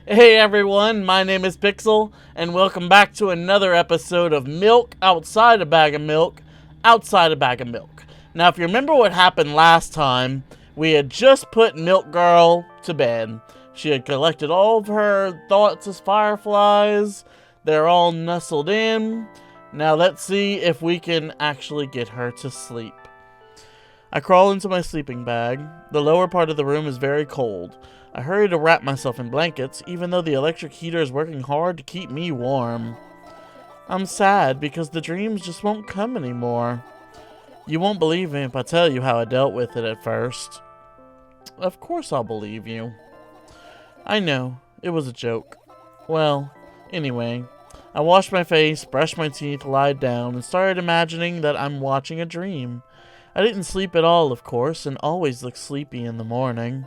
Hey everyone, my name is Pixel, and welcome back to another episode of Milk Outside a Bag of Milk, Outside a Bag of Milk. Now, if you remember what happened last time, we had just put Milk Girl to bed. She had collected all of her thoughts as fireflies. They're all nestled in. Now let's see if we can actually get her to sleep. I crawl into my sleeping bag. The lower part of the room is very cold. I hurry to wrap myself in blankets, even though the electric heater is working hard to keep me warm. I'm sad because the dreams just won't come anymore. You won't believe me if I tell you how I dealt with it at first. Of course I'll believe you. I know, it was a joke. Well, anyway, I washed my face, brushed my teeth, lied down, and started imagining that I'm watching a dream. I didn't sleep at all, of course, and always look sleepy in the morning.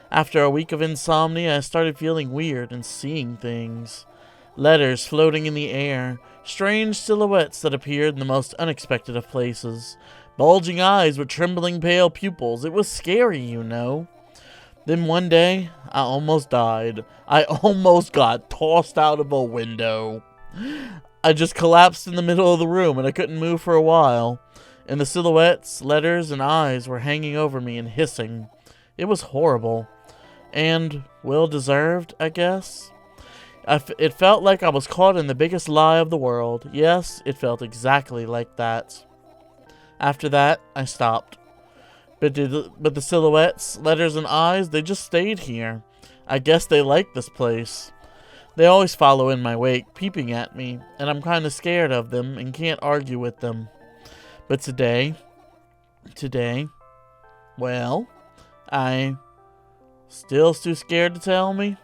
After a week of insomnia, I started feeling weird and seeing things. Letters floating in the air, strange silhouettes that appeared in the most unexpected of places, bulging eyes with trembling pale pupils. It was scary, you know. Then one day, I almost died. I almost got tossed out of a window. I just collapsed in the middle of the room and I couldn't move for a while. And the silhouettes, letters, and eyes were hanging over me and hissing. It was horrible. And well-deserved, I guess. It felt like I was caught in the biggest lie of the world. Yes, it felt exactly like that. After that, I stopped. But the silhouettes, letters, and eyes, they just stayed here. I guess they like this place. They always follow in my wake, peeping at me, and I'm kind of scared of them and can't argue with them. But today, well, I still too scared to tell me?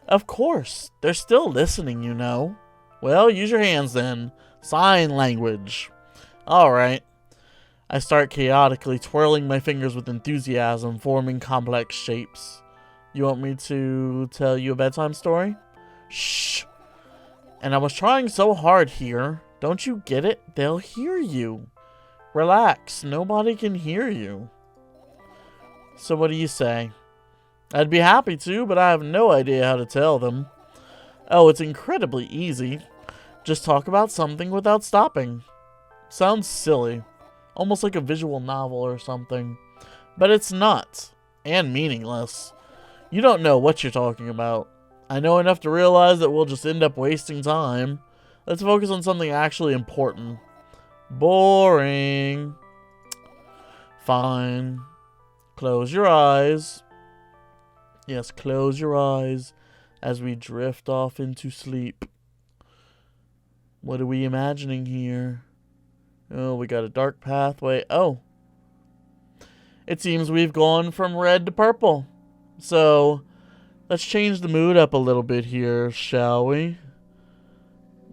Of course, they're still listening, you know. Well, use your hands then. Sign language. Alright. I start chaotically twirling my fingers with enthusiasm, forming complex shapes. You want me to tell you a bedtime story? Shh. And I was trying so hard here. Don't you get it? They'll hear you. Relax. Nobody can hear you. So what do you say? I'd be happy to, but I have no idea how to tell them. Oh, it's incredibly easy. Just talk about something without stopping. Sounds silly. Almost like a visual novel or something. But it's not. And meaningless. You don't know what you're talking about. I know enough to realize that we'll just end up wasting time. Let's focus on something actually important. Boring. Fine. Close your eyes. Yes, close your eyes as we drift off into sleep. What are we imagining here? Oh, we got a dark pathway. Oh. It seems we've gone from red to purple. So, let's change the mood up a little bit here, shall we?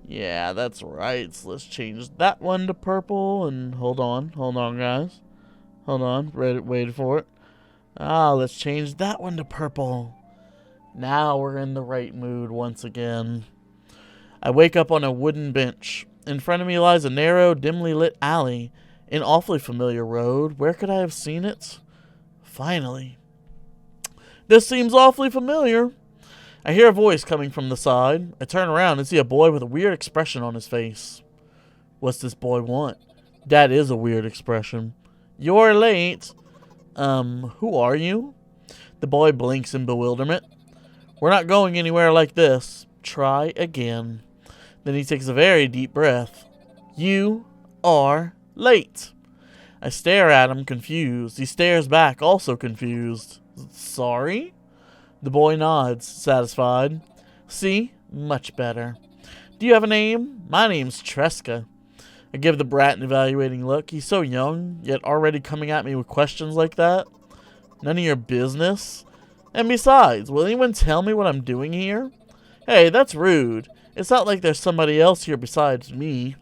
Yeah, that's right. So let's change that one to purple. And hold on, guys. Hold on, wait for it. Let's change that one to purple. Now we're in the right mood once again. I wake up on a wooden bench. In front of me lies a narrow, dimly lit alley. An awfully familiar road. Where could I have seen it? Finally. This seems awfully familiar. I hear a voice coming from the side. I turn around and see a boy with a weird expression on his face. What's this boy want? That is a weird expression. You're late. Who are you? The boy blinks in bewilderment. We're not going anywhere like this. Try again. Then he takes a very deep breath. You are late. I stare at him, confused. He stares back, also confused. Sorry? The boy nods, satisfied. See? Much better. Do you have a name? My name's Tresca. I give the brat an evaluating look. He's so young, yet already coming at me with questions like that. None of your business. And besides, will anyone tell me what I'm doing here? Hey, that's rude. It's not like there's somebody else here besides me.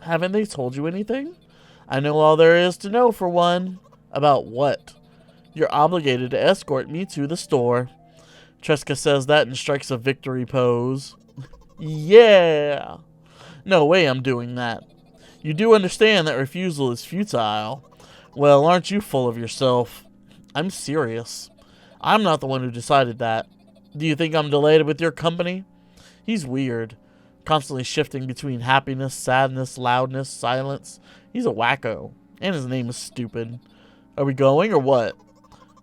Haven't they told you anything? I know all there is to know, for one. About what? You're obligated to escort me to the store. Tresca says that and strikes a victory pose. Yeah! No way I'm doing that. You do understand that refusal is futile. Well, aren't you full of yourself? I'm serious. I'm not the one who decided that. Do you think I'm delighted with your company? He's weird, constantly shifting between happiness, sadness, loudness, silence. He's a wacko, and his name is stupid. Are we going or what?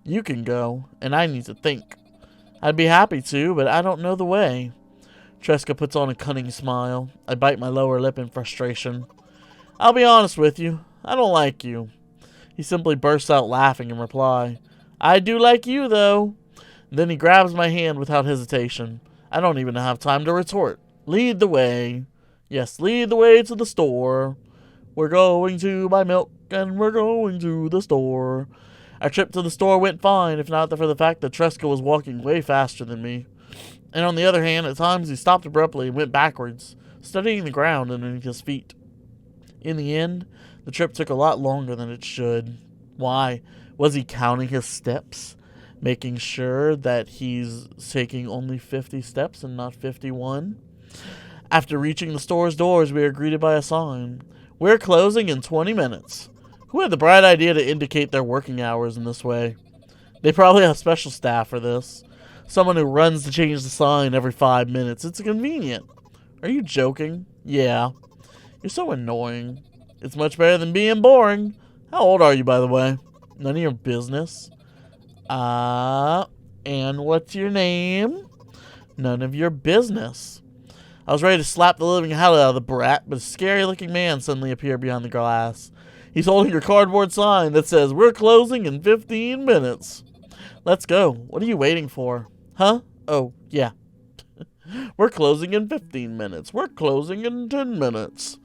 You can go, and I need to think. I'd be happy to, but I don't know the way. Tresca puts on a cunning smile. I bite my lower lip in frustration. I'll be honest with you. I don't like you. He simply bursts out laughing in reply. I do like you, though. Then he grabs my hand without hesitation. I don't even have time to retort. Lead the way. Yes, lead the way to the store. We're going to buy milk, and we're going to the store. Our trip to the store went fine, if not for the fact that Tresca was walking way faster than me. And on the other hand, at times he stopped abruptly and went backwards, studying the ground underneath his feet. In the end, the trip took a lot longer than it should. Why? Was he counting his steps? Making sure that he's taking only 50 steps and not 51? After reaching the store's doors, we are greeted by a sign. We're closing in 20 minutes. Who had the bright idea to indicate their working hours in this way? They probably have special staff for this. Someone who runs to change the sign every 5 minutes. It's convenient. Are you joking? Yeah. You're so annoying. It's much better than being boring. How old are you, by the way? None of your business. And what's your name? None of your business. I was ready to slap the living hell out of the brat, but a scary-looking man suddenly appeared behind the glass. He's holding a cardboard sign that says, We're closing in 15 minutes. Let's go. What are you waiting for? Huh? Oh, yeah. We're closing in 15 minutes. We're closing in 10 minutes.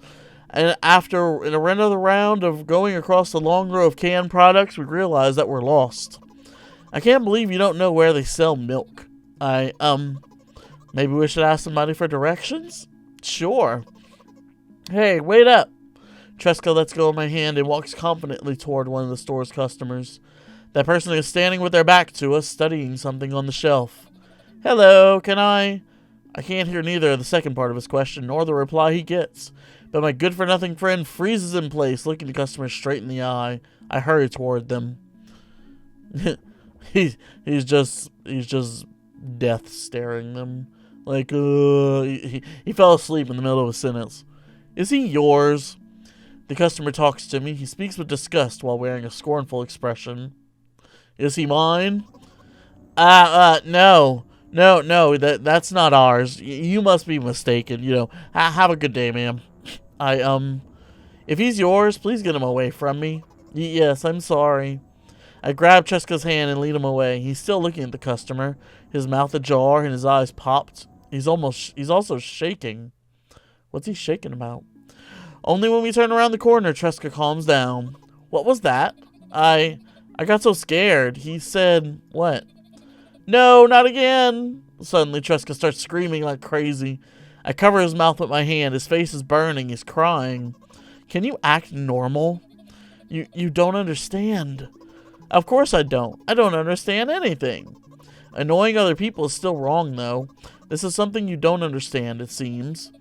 And after another round of going across the long row of canned products, we realize that we're lost. I can't believe you don't know where they sell milk. Maybe we should ask somebody for directions? Sure. Hey, wait up. Tresca lets go of my hand and walks confidently toward one of the store's customers. That person is standing with their back to us, studying something on the shelf. Hello, can I can't hear neither the second part of his question nor the reply he gets. But my good-for-nothing friend freezes in place, looking the customer straight in the eye. I hurry toward them. he's just death staring them. Like, he fell asleep in the middle of a sentence. Is he yours? The customer talks to me. He speaks with disgust while wearing a scornful expression. Is he mine? No. No, that's not ours. You must be mistaken. You know, have a good day, ma'am. If he's yours, please get him away from me. Yes, I'm sorry. I grab Tresca's hand and lead him away. He's still looking at the customer, his mouth ajar and his eyes popped. He's also shaking. What's he shaking about? Only when we turn around the corner, Tresca calms down. What was that? I got so scared. He said, what? No, not again. Suddenly, Tresca starts screaming like crazy. I cover his mouth with my hand. His face is burning. He's crying. Can you act normal? You don't understand. Of course I don't. I don't understand anything. Annoying other people is still wrong, though. This is something you don't understand, it seems.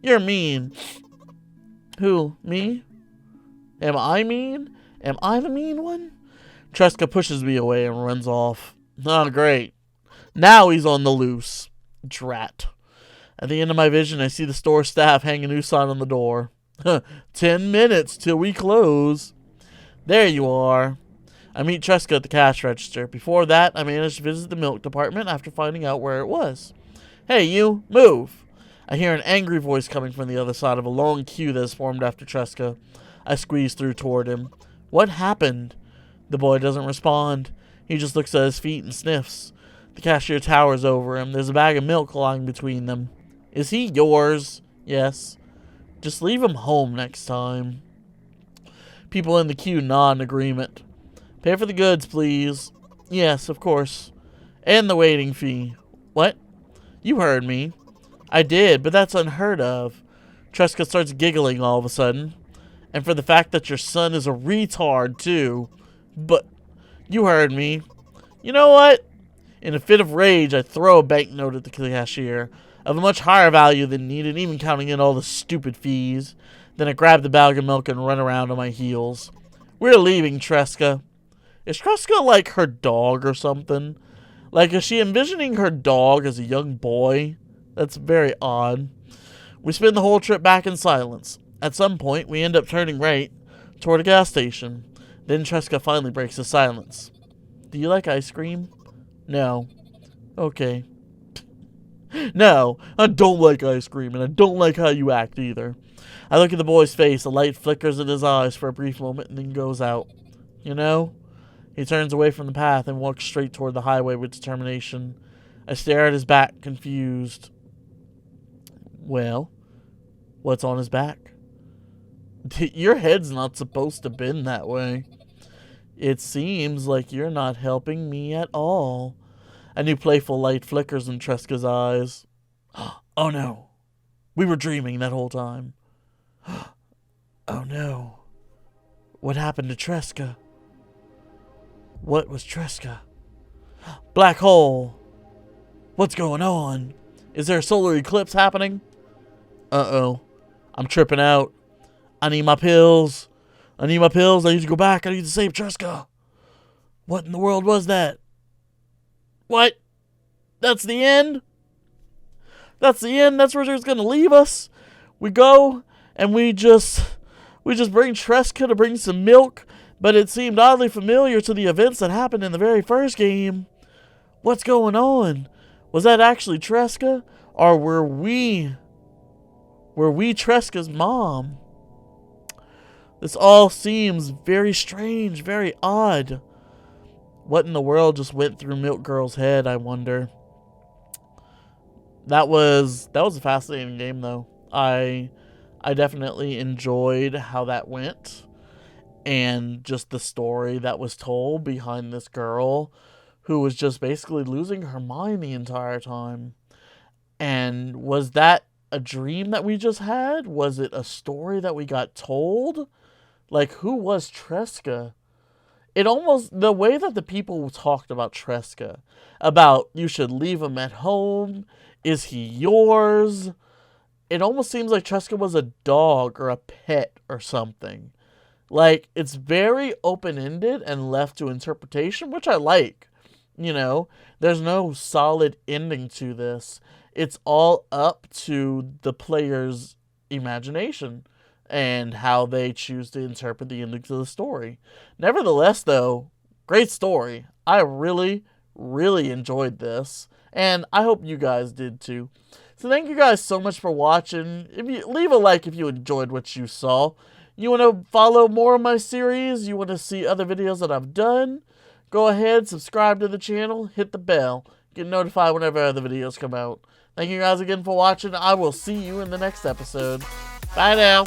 You're mean. Who? Me? Am I mean? Am I the mean one? Tresca pushes me away and runs off. Oh, great. Now he's on the loose. Drat. At the end of my vision, I see the store staff hang a new sign on the door. 10 minutes till we close. There you are. I meet Tresca at the cash register. Before that, I managed to visit the milk department after finding out where it was. Hey, you, move. I hear an angry voice coming from the other side of a long queue that has formed after Tresca. I squeeze through toward him. What happened? The boy doesn't respond. He just looks at his feet and sniffs. The cashier towers over him. There's a bag of milk lying between them. Is he yours? Yes. Just leave him home next time. People in the queue nod in agreement. Pay for the goods, please. Yes, of course. And the waiting fee. What? You heard me. I did, but that's unheard of. Tresca starts giggling all of a sudden. And for the fact that your son is a retard, too. But you heard me. You know what? In a fit of rage, I throw a banknote at the cashier, of a much higher value than needed, even counting in all the stupid fees. Then I grab the bag of milk and run around on my heels. We're leaving, Tresca. Is Tresca like her dog or something? Like, is she envisioning her dog as a young boy? That's very odd. We spend the whole trip back in silence. At some point, we end up turning right toward a gas station. Then Tresca finally breaks the silence. Do you like ice cream? No. Okay. No, I don't like ice cream, and I don't like how you act either. I look at the boy's face. The light flickers in his eyes for a brief moment and then goes out. You know? He turns away from the path and walks straight toward the highway with determination. I stare at his back, confused. Well, what's on his back? Your head's not supposed to bend that way. It seems like you're not helping me at all. A new playful light flickers in Tresca's eyes. Oh no. We were dreaming that whole time. Oh no. What happened to Tresca? What was Tresca? Black hole. What's going on? Is there a solar eclipse happening? Uh-oh. I'm tripping out. I need my pills. I need to go back. I need to save Tresca. What in the world was that? What? That's the end? That's the end? That's where it's going to leave us? We go and we just bring Tresca to bring some milk, but it seemed oddly familiar to the events that happened in the very first game. What's going on? Was that actually Tresca? Or were we Tresca's mom? This all seems very strange, very odd. What in the world just went through Milk Girl's head, I wonder. That was a fascinating game, though. I definitely enjoyed how that went, and just the story that was told behind this girl who was just basically losing her mind the entire time. And was that a dream that we just had? Was it a story that we got told? Like, who was Tresca? It almost, the way that the people talked about Tresca, about you should leave him at home, is he yours? It almost seems like Tresca was a dog or a pet or something. Like, it's very open-ended and left to interpretation, which I like. You know, there's no solid ending to this. It's all up to the player's imagination and how they choose to interpret the endings of the story. Nevertheless, though, great story. I really, really enjoyed this, and I hope you guys did too. So thank you guys so much for watching. If you leave a like if you enjoyed what you saw. You want to follow more of my series, you want to see other videos that I've done, go ahead, subscribe to the channel, hit the bell, get notified whenever other videos come out. Thank you guys again for watching. I will see you in the next episode. Bye now.